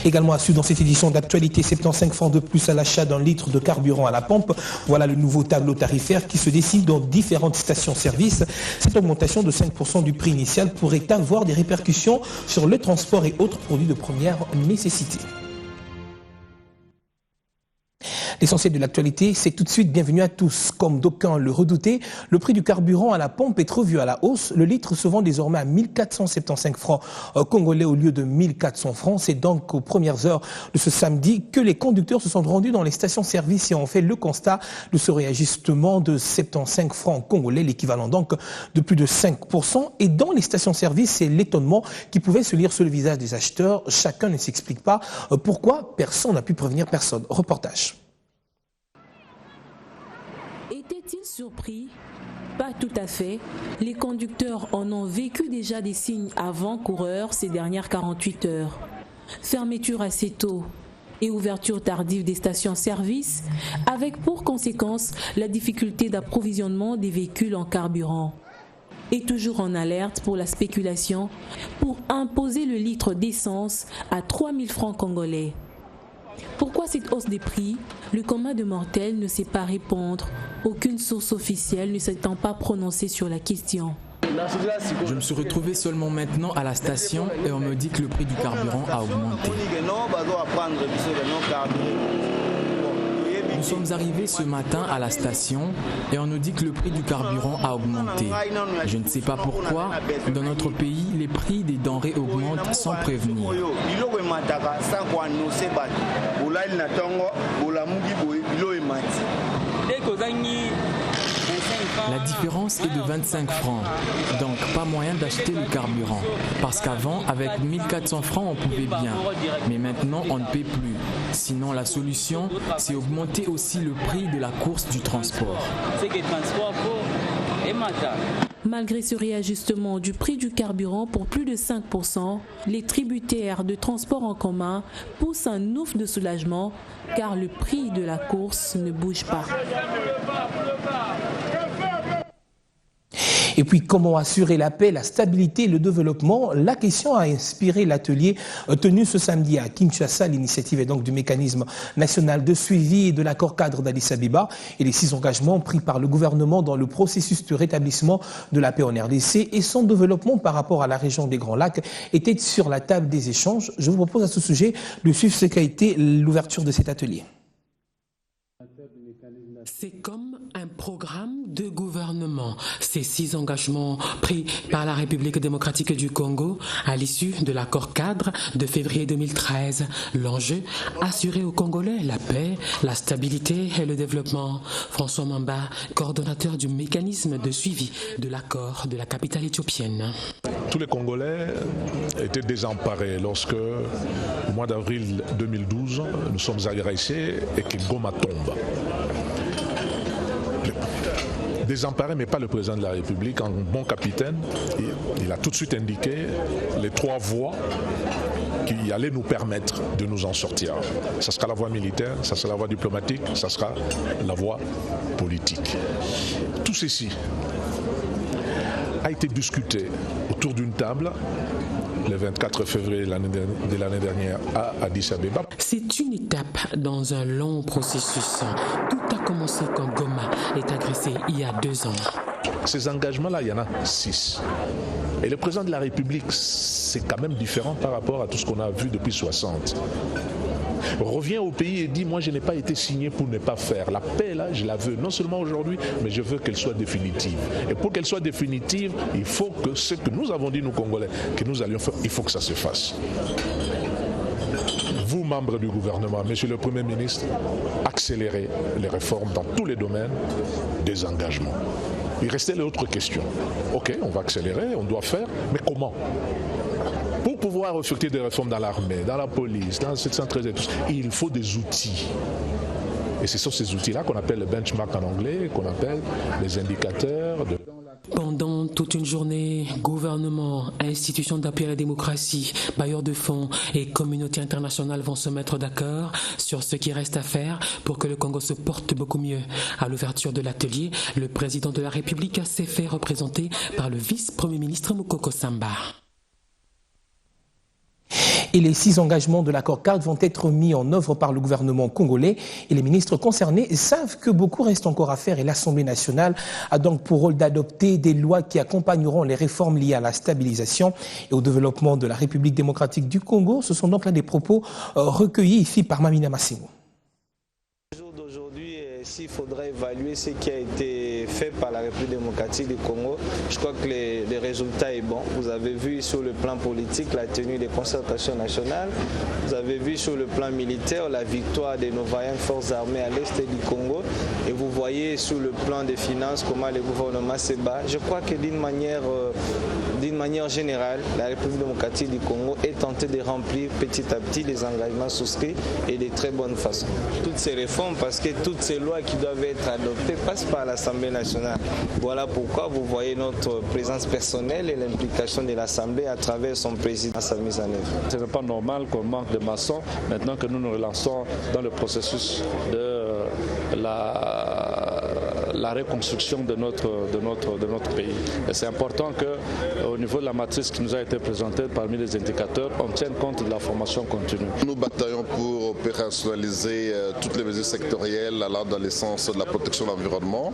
Également à suivre dans cette édition d'actualité, 75 francs de plus à l'achat d'un litre de carburant à la pompe. Voilà le nouveau tableau tarifaire qui se dessine dans différentes stations-service. Cette augmentation de 5% du prix initial pourrait avoir des répercussions sur le transport et autres produits de première nécessité. L'essentiel de l'actualité, c'est tout de suite bienvenue à tous. Comme d'aucuns le redoutaient, le prix du carburant à la pompe est revu à la hausse. Le litre se vend désormais à 1475 francs congolais au lieu de 1400 francs. C'est donc aux premières heures de ce samedi que les conducteurs se sont rendus dans les stations-service et ont fait le constat de ce réajustement de 75 francs congolais, l'équivalent donc de plus de 5%. Et dans les stations-service, c'est l'étonnement qui pouvait se lire sur le visage des acheteurs. Chacun ne s'explique pas pourquoi personne n'a pu prévenir personne. Reportage. Était-il surpris? Pas tout à fait. Les conducteurs en ont vécu déjà des signes avant-coureurs ces dernières 48 heures. Fermeture assez tôt et ouverture tardive des stations-service, avec pour conséquence la difficulté d'approvisionnement des véhicules en carburant. Et toujours en alerte pour la spéculation, pour imposer le litre d'essence à 3000 francs congolais. Pourquoi cette hausse des prix? Le commun de mortels ne sait pas répondre. Aucune source officielle ne s'étant pas prononcée sur la question. Je me suis retrouvé seulement maintenant à la station et on me dit que le prix du carburant a augmenté. Nous sommes arrivés ce matin à la station et on nous dit que le prix du carburant a augmenté. Je ne sais pas pourquoi, dans notre pays, les prix des denrées augmentent sans prévenir. La différence est de 25 francs, donc pas moyen d'acheter le carburant. Parce qu'avant, avec 1400 francs, on pouvait bien. Mais maintenant, on ne paie plus. Sinon, la solution, c'est augmenter aussi le prix de la course du transport. Malgré ce réajustement du prix du carburant pour plus de 5%, les tributaires de transport en commun poussent un ouf de soulagement car le prix de la course ne bouge pas. Et puis, comment assurer la paix, la stabilité et le développement? La question a inspiré l'atelier tenu ce samedi à Kinshasa. L'initiative est donc du mécanisme national de suivi et de l'accord cadre d'Addis Abeba et les 6 engagements pris par le gouvernement dans le processus de rétablissement de la paix en RDC et son développement par rapport à la région des Grands Lacs étaient sur la table des échanges. Je vous propose à ce sujet de suivre ce qu'a été l'ouverture de cet atelier. C'est comme un programme de gouvernement. Ces 6 engagements pris par la République démocratique du Congo à l'issue de l'accord cadre de février 2013. L'enjeu, assurer aux Congolais la paix, la stabilité et le développement. François Mamba, coordonnateur du mécanisme de suivi de l'accord de la capitale éthiopienne. Tous les Congolais étaient désemparés lorsque, au mois d'avril 2012, nous sommes agressés et que Goma tombe. Désemparé, mais pas le président de la République, un bon capitaine, il a tout de suite indiqué les 3 voies qui allaient nous permettre de nous en sortir. Ça sera la voie militaire, ça sera la voie diplomatique, ça sera la voie politique. Tout ceci a été discuté autour d'une table le 24 février de l'année dernière à Addis Abeba. C'est une étape dans un long processus. Tout a commencé quand Goma est agressé il y a 2 ans. Ces engagements-là, il y en a 6. Et le président de la République, c'est quand même différent par rapport à tout ce qu'on a vu depuis 60. Revient au pays et dit, moi je n'ai pas été signé pour ne pas faire. La paix là, je la veux, non seulement aujourd'hui, mais je veux qu'elle soit définitive. Et pour qu'elle soit définitive, il faut que ce que nous avons dit, nous Congolais, que nous allions faire, il faut que ça se fasse. Vous, membres du gouvernement, Monsieur le Premier ministre, accélérez les réformes dans tous les domaines des engagements. Il restait l'autre question. Ok, on va accélérer, on doit faire, mais comment ? Pour pouvoir effectuer des réformes dans l'armée, dans la police, dans le 713 et tout ça, il faut des outils. Et ce sont ces outils-là qu'on appelle le benchmark en anglais, qu'on appelle les indicateurs de... Pendant toute une journée, gouvernement, institutions d'appui à la démocratie, bailleurs de fonds et communauté internationale vont se mettre d'accord sur ce qui reste à faire pour que le Congo se porte beaucoup mieux. À l'ouverture de l'atelier, le président de la République s'est fait représenter par le vice-premier ministre Mukoko Samba. Et les 6 engagements de l'accord cadre vont être mis en œuvre par le gouvernement congolais. Et les ministres concernés savent que beaucoup reste encore à faire et l'Assemblée nationale a donc pour rôle d'adopter des lois qui accompagneront les réformes liées à la stabilisation et au développement de la République démocratique du Congo. Ce sont donc là des propos recueillis ici par Mamina Massingo. S'il faudrait évaluer ce qui a été fait par la République démocratique du Congo, je crois que le résultat est bon. Vous avez vu sur le plan politique la tenue des concertations nationales. Vous avez vu sur le plan militaire la victoire de nos vaillantes forces armées à l'est du Congo. Et vous voyez sur le plan des finances comment le gouvernement se bat. Je crois que d'une manière générale, la République démocratique du Congo est tentée de remplir petit à petit les engagements souscrits et de très bonne façon. Toutes ces réformes, parce que toutes ces lois qui doivent être adoptées passent par l'Assemblée nationale. Voilà pourquoi vous voyez notre présence personnelle et l'implication de l'Assemblée à travers son président à sa mise en œuvre. Ce n'est pas normal qu'on manque de maçons maintenant que nous nous relançons dans le processus de la reconstruction de notre pays. Et c'est important qu'au niveau de la matrice qui nous a été présentée parmi les indicateurs, on tienne compte de la formation continue. Nous bataillons pour opérationnaliser toutes les mesures sectorielles allant dans le sens de la protection de l'environnement,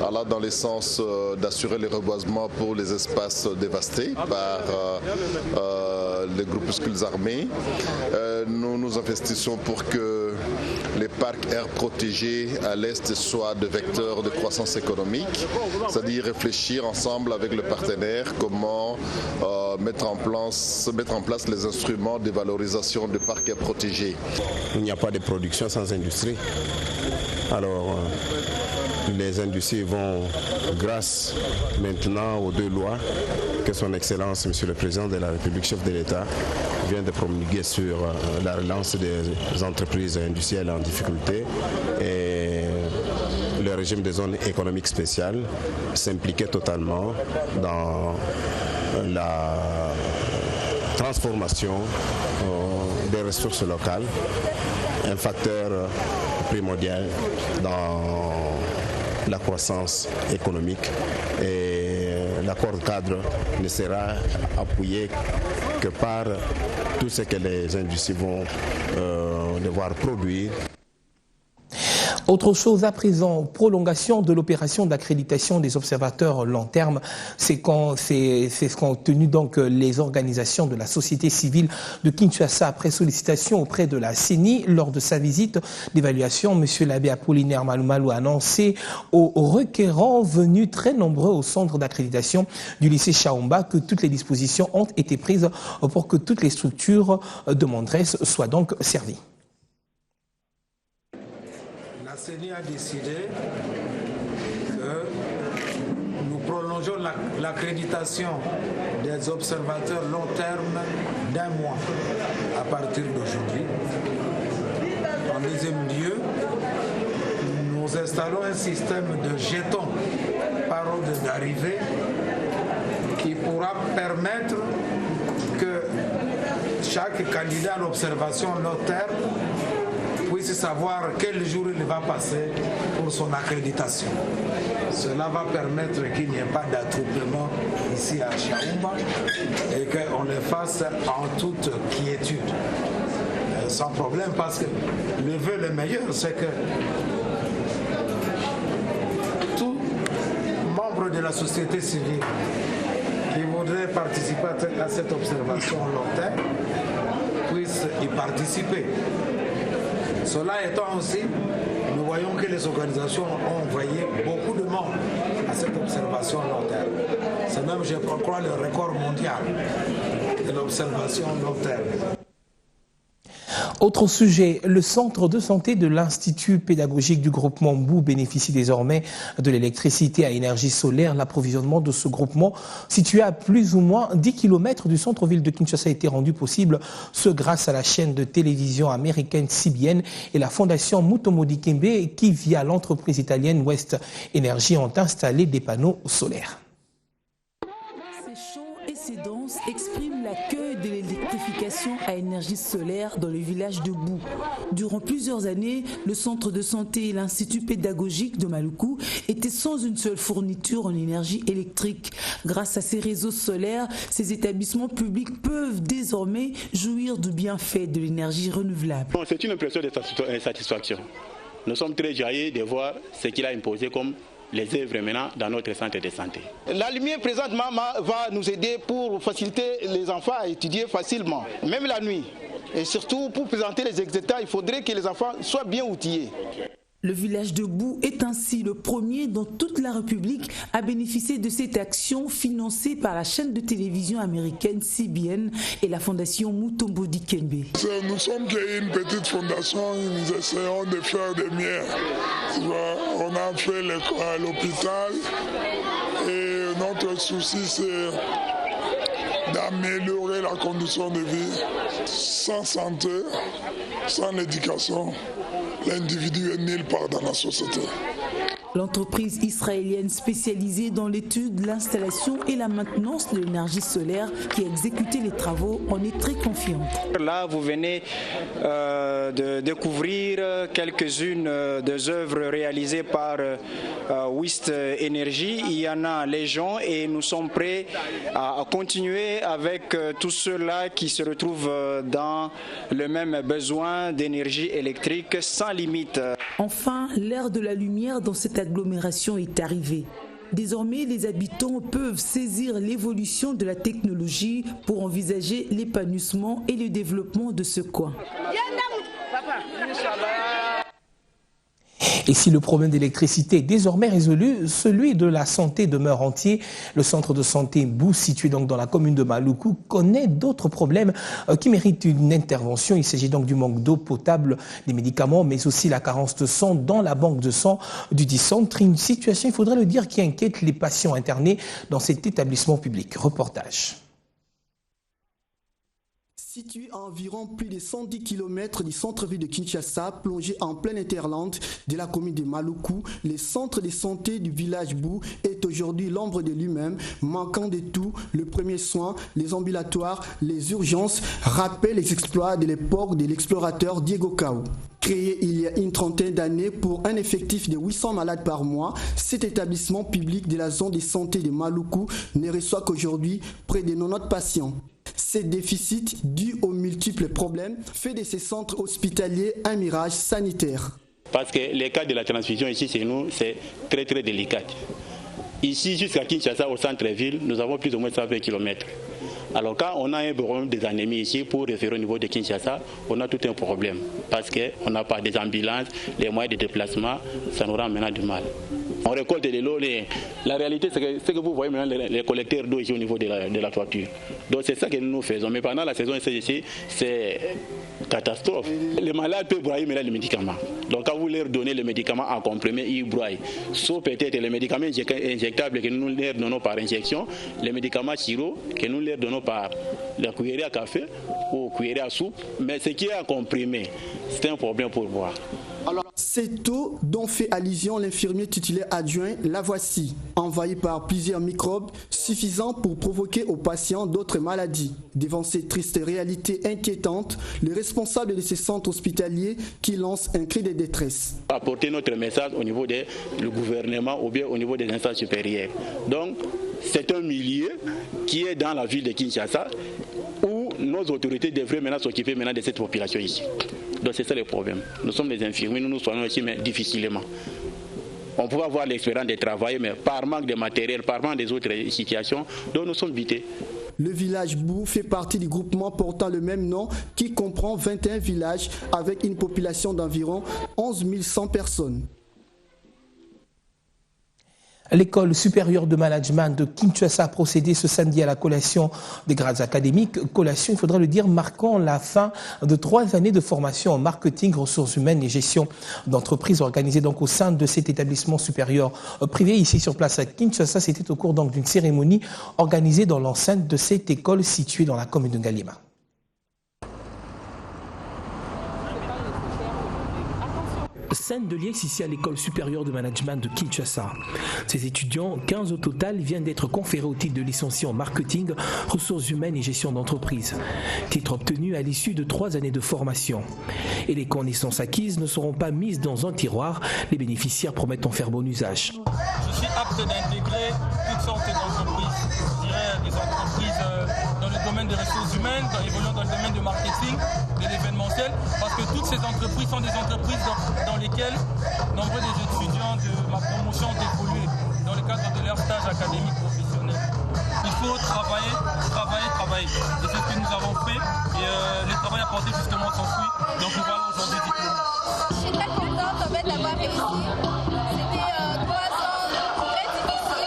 allant dans le sens d'assurer le reboisement pour les espaces dévastés par les groupuscules armés. Nous nous investissons pour que les parcs air protégés à l'Est soient des vecteurs de croissance économique, c'est-à-dire réfléchir ensemble avec le partenaire comment mettre en place les instruments de valorisation des parcs air protégés. Il n'y a pas de production sans industrie. Alors, les industries vont, grâce maintenant aux 2 lois que son Excellence, Monsieur le Président de la République, chef de l'État, vient de promulguer sur la relance des entreprises industrielles en difficulté et le régime des zones économiques spéciales s'impliquait totalement dans la transformation des ressources locales, un facteur primordial dans la croissance économique, et l'accord cadre ne sera appuyé que par tout ce que les industries vont devoir produire. Autre chose à présent, prolongation de l'opération d'accréditation des observateurs long terme, c'est ce qu'ont obtenu donc les organisations de la société civile de Kinshasa après sollicitation auprès de la CENI lors de sa visite d'évaluation. Monsieur l'abbé Apollinaire Malumalu a annoncé aux requérants venus très nombreux au centre d'accréditation du lycée Chaomba que toutes les dispositions ont été prises pour que toutes les structures demanderesses soient donc servies. La CENI a décidé que nous prolongeons l'accréditation des observateurs long terme d'1 mois à partir d'aujourd'hui. En deuxième lieu, nous installons un système de jetons par ordre d'arrivée qui pourra permettre que chaque candidat à l'observation long terme puisse savoir quel jour il va passer pour son accréditation. Cela va permettre qu'il n'y ait pas d'attroupement ici à Chaomba et qu'on le fasse en toute quiétude. Sans problème, parce que le vœu le meilleur, c'est que tout membre de la société civile qui voudrait participer à cette observation long terme puisse y participer. Cela étant aussi, nous voyons que les organisations ont envoyé beaucoup de monde à cette observation long terme. C'est même, je crois, le record mondial de l'observation long terme. Autre sujet, le centre de santé de l'Institut pédagogique du groupement Mbou bénéficie désormais de l'électricité à énergie solaire. L'approvisionnement de ce groupement, situé à plus ou moins 10 km du centre-ville de Kinshasa, a été rendu possible, ce grâce à la chaîne de télévision américaine CBN et la fondation Mutomodi Kembe qui, via l'entreprise italienne West Energy, ont installé des panneaux solaires. Ces chants et ces danses expriment l'accueil de l'électrification à énergie l'énergie solaire dans le village de Bou. Durant plusieurs années, le centre de santé et l'institut pédagogique de Maluku étaient sans une seule fourniture en énergie électrique. Grâce à ces réseaux solaires, ces établissements publics peuvent désormais jouir du bienfait de l'énergie renouvelable. C'est une impression de satisfaction. Nous sommes très joyeux de voir ce qu'il a imposé comme les œuvres maintenant dans notre centre de santé. La lumière présentement va nous aider pour faciliter les enfants à étudier facilement, même la nuit. Et surtout pour présenter les examens, il faudrait que les enfants soient bien outillés. Le village de Bou est ainsi le premier dans toute la République à bénéficier de cette action financée par la chaîne de télévision américaine CBN et la fondation Mutombo Dikembe. Nous sommes une petite fondation, nous essayons de faire des miens. On a fait l'hôpital et notre souci c'est d'améliorer la condition de vie. Sans santé, sans éducation, l'individu est nulle part dans la société. L'entreprise israélienne spécialisée dans l'étude, l'installation et la maintenance de l'énergie solaire qui a exécuté les travaux en est très confiante. Là, vous venez de découvrir quelques-unes des œuvres réalisées par Wist Energy. Il y en a légion et nous sommes prêts à continuer avec tous ceux-là qui se retrouvent dans le même besoin d'énergie électrique sans limite. Enfin, l'ère de la lumière dans cette agglomération est arrivée. Désormais, les habitants peuvent saisir l'évolution de la technologie pour envisager l'épanouissement et le développement de ce coin. Et si le problème d'électricité est désormais résolu, celui de la santé demeure entier. Le centre de santé Bou, situé donc dans la commune de Maluku, connaît d'autres problèmes qui méritent une intervention. Il s'agit donc du manque d'eau potable, des médicaments, mais aussi la carence de sang dans la banque de sang du dit centre. Une situation, il faudrait le dire, qui inquiète les patients internés dans cet établissement public. Reportage. Situé à environ plus de 110 km du centre-ville de Kinshasa, plongé en plein hinterland de la commune de Maluku, le centre de santé du village Bou est aujourd'hui l'ombre de lui-même, manquant de tout, le premier soin, les ambulatoires, les urgences, rappellent les exploits de l'époque de l'explorateur Diego Cao. Créé il y a une trentaine d'années pour un effectif de 800 malades par mois, cet établissement public de la zone de santé de Maluku ne reçoit qu'aujourd'hui près de 90 patients. Ces déficits, dus aux multiples problèmes, fait de ces centres hospitaliers un mirage sanitaire. Parce que les cas de la transfusion ici chez nous, c'est très très délicat. Ici, jusqu'à Kinshasa, au centre-ville, nous avons plus ou moins 120 km. Alors quand on a un problème des anémies ici, pour référer au niveau de Kinshasa, on a tout un problème. Parce qu'on n'a pas des ambulances, les moyens de déplacement, ça nous rend maintenant du mal. On récolte de l'eau. La réalité, c'est que vous voyez maintenant les collecteurs d'eau ici au niveau de la toiture. Donc c'est ça que nous faisons. Mais pendant la saison ici, c'est catastrophe. Les malades peuvent broyer maintenant les médicaments. Donc quand vous leur donnez les médicaments en comprimé, ils broient. Sauf peut-être les médicaments injectables que nous leur donnons par injection, les médicaments sirop que nous leur donnons par la cuillerée à café ou cuillerée à soupe. Mais ce qui est en comprimé, c'est un problème pour boire. Alors, cette eau dont fait allusion l'infirmier titulaire adjoint, la voici, envahie par plusieurs microbes suffisants pour provoquer aux patients d'autres maladies. Devant cette triste réalité inquiétante, le responsable de ces centres hospitaliers qui lance un cri de détresse. Apporter notre message au niveau du gouvernement ou bien au niveau des instances supérieures. Donc, c'est un milieu qui est dans la ville de Kinshasa où nos autorités devraient maintenant s'occuper maintenant de cette population ici. Donc c'est ça le problème. Nous sommes des infirmiers, nous nous soignons ici, mais difficilement. On peut avoir l'expérience de travailler, mais par manque de matériel, par manque des autres situations, donc nous sommes vités. Le village Bou fait partie du groupement portant le même nom qui comprend 21 villages avec une population d'environ 11 100 personnes. L'école supérieure de management de Kinshasa a procédé ce samedi à la collation des grades académiques. Collation, il faudrait le dire, marquant la fin de 3 années de formation en marketing, ressources humaines et gestion d'entreprise organisée donc au sein de cet établissement supérieur privé ici sur place à Kinshasa. C'était au cours donc d'une cérémonie organisée dans l'enceinte de cette école située dans la commune de Ngalima. Scène de liesse ici à l'école supérieure de management de Kinshasa. Ces étudiants, 15 au total, viennent d'être conférés au titre de licencié en marketing, ressources humaines et gestion d'entreprise. Titre obtenu à l'issue de 3 années de formation. Et les connaissances acquises ne seront pas mises dans un tiroir. Les bénéficiaires promettent en faire bon usage. Je suis apte d'intégrer toutes sortes d'entreprises. Je dirais des entreprises dans le domaine des ressources humaines, évoluant dans le domaine du marketing, de l'événementiel, parce que toutes ces entreprises sont des entreprises dans lesquelles nombreux des étudiants de ma promotion ont évolué dans le cadre de leur stage académique professionnel. Il faut travailler. Et c'est ce que nous avons fait. Et le travail a porté justement son fruit. Donc nous voilà aujourd'hui diplômés. Je suis très contente en fait d'avoir réussi. C'était 3 ans très difficiles.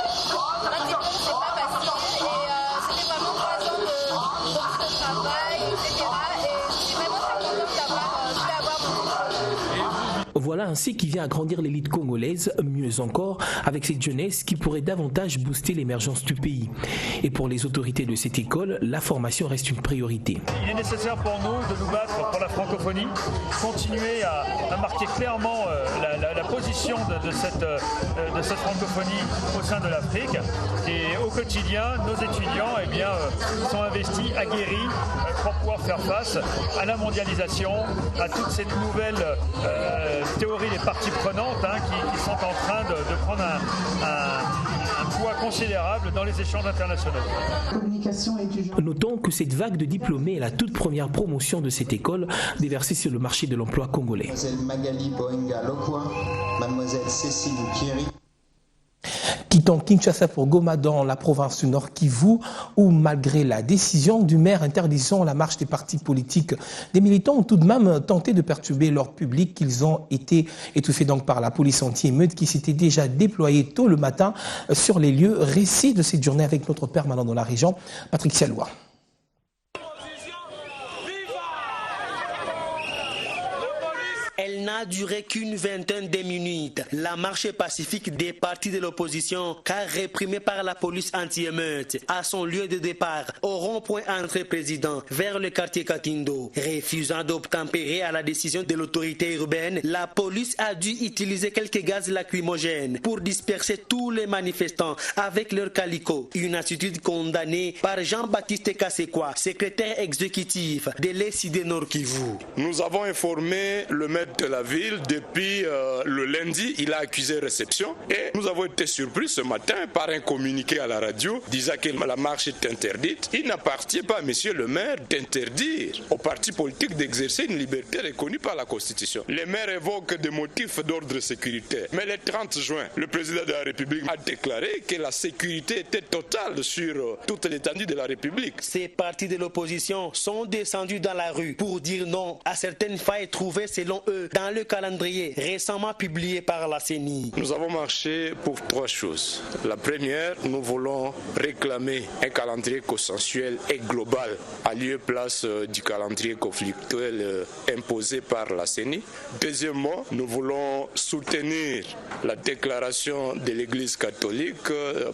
Un diplôme c'est pas facile. Et c'était vraiment 3 ans de travail, etc. Et je suis vraiment très contente d'avoir pu avoir mon diplôme. Voilà ainsi qui vient agrandir l'élite congolaise, mieux encore, avec cette jeunesse qui pourrait davantage booster l'émergence du pays. Et pour les autorités de cette école, la formation reste une priorité. Il est nécessaire pour nous de nous battre pour la francophonie, continuer à marquer clairement la position de cette francophonie au sein de l'Afrique. Et au quotidien, nos étudiants sont investis, aguerris pour pouvoir faire face à la mondialisation, à toute cette nouvelle théorie des parties prenantes qui sont en train de prendre un poids considérable dans les échanges internationaux. Notons que cette vague de diplômés est la toute première promotion de cette école déversée sur le marché de l'emploi congolais. Mademoiselle Magali Boenga Lokwa, Mademoiselle Cécile Kiri. Quittant Kinshasa pour Goma dans la province du Nord Kivu, où malgré la décision du maire interdisant la marche des partis politiques, des militants ont tout de même tenté de perturber leur public. Ils ont été étouffés donc par la police anti-émeute qui s'était déjà déployée tôt le matin sur les lieux. Récit de cette journée avec notre permanent dans la région, Patrick Sialoua. Elle n'a duré qu'une vingtaine de minutes. La marche pacifique des partis de l'opposition, car réprimée par la police anti-émeute, à son lieu de départ, au rond-point entrée président, vers le quartier Katindo. Refusant d'obtempérer à la décision de l'autorité urbaine, la police a dû utiliser quelques gaz lacrymogènes pour disperser tous les manifestants avec leur calico. Une attitude condamnée par Jean-Baptiste Kassekwa, secrétaire exécutif de l'ECD Nord Kivu. Nous avons informé le maire de la ville depuis le lundi. Il a accusé réception et nous avons été surpris ce matin par un communiqué à la radio disant que la marche est interdite. Il n'appartient pas à monsieur le maire d'interdire aux partis politiques d'exercer une liberté reconnue par la Constitution. Les maires évoquent des motifs d'ordre sécuritaire. Mais le 30 juin, le président de la République a déclaré que la sécurité était totale sur toute l'étendue de la République. Ces partis de l'opposition sont descendus dans la rue pour dire non à certaines failles trouvées selon eux dans le calendrier récemment publié par la CENI. Nous avons marché pour 3 choses. La première, nous voulons réclamer un calendrier consensuel et global à lieu place du calendrier conflictuel imposé par la CENI. Deuxièmement, nous voulons soutenir la déclaration de l'Église catholique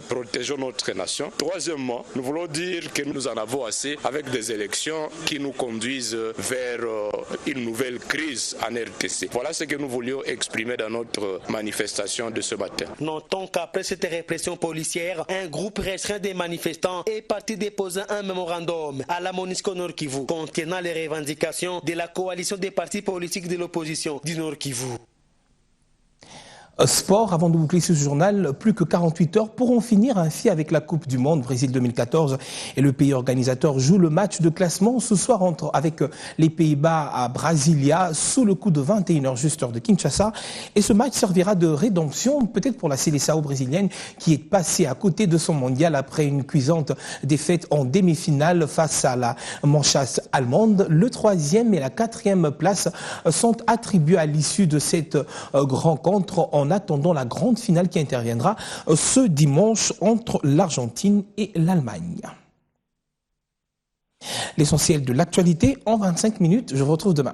protégeant notre nation. Troisièmement, nous voulons dire que nous en avons assez avec des élections qui nous conduisent vers une nouvelle crise en RTC. Voilà ce que nous voulions exprimer dans notre manifestation de ce matin. Notons qu'après cette répression policière, un groupe restreint des manifestants est parti déposer un mémorandum à la MONUSCO Nord Kivu contenant les revendications de la coalition des partis politiques de l'opposition du Nord Kivu. Sport, avant de boucler ce journal, plus que 48 heures pourront finir ainsi avec la Coupe du Monde Brésil 2014 et le pays organisateur joue le match de classement ce soir avec les Pays-Bas à Brasilia sous le coup de 21h juste heure de Kinshasa et ce match servira de rédemption peut-être pour la Seleção brésilienne qui est passée à côté de son mondial après une cuisante défaite en demi-finale face à la manchasse allemande. Le 3e et la 4e place sont attribués à l'issue de cette rencontre en attendant la grande finale qui interviendra ce dimanche entre l'Argentine et l'Allemagne. L'essentiel de l'actualité en 25 minutes. Je vous retrouve demain.